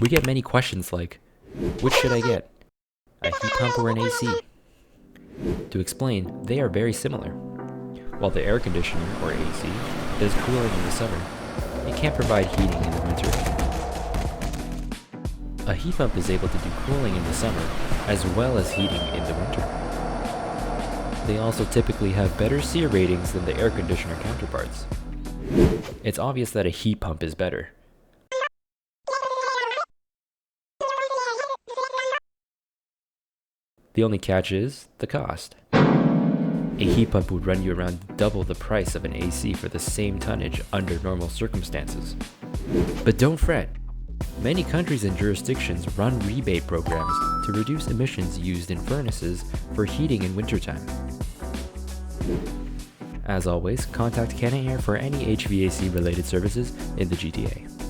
We get many questions like, which should I get? A heat pump or an AC? To explain, they are very similar. While the air conditioner, or AC, does cooling in the summer, it can't provide heating in the winter. A heat pump is able to do cooling in the summer, as well as heating in the winter. They also typically have better SEER ratings than the air conditioner counterparts. It's obvious that a heat pump is better. The only catch is the cost. A heat pump would run you around double the price of an AC for the same tonnage under normal circumstances. But don't fret. Many countries and jurisdictions run rebate programs to reduce emissions used in furnaces for heating in wintertime. As always, contact Cana-Air for any HVAC related services in the GTA.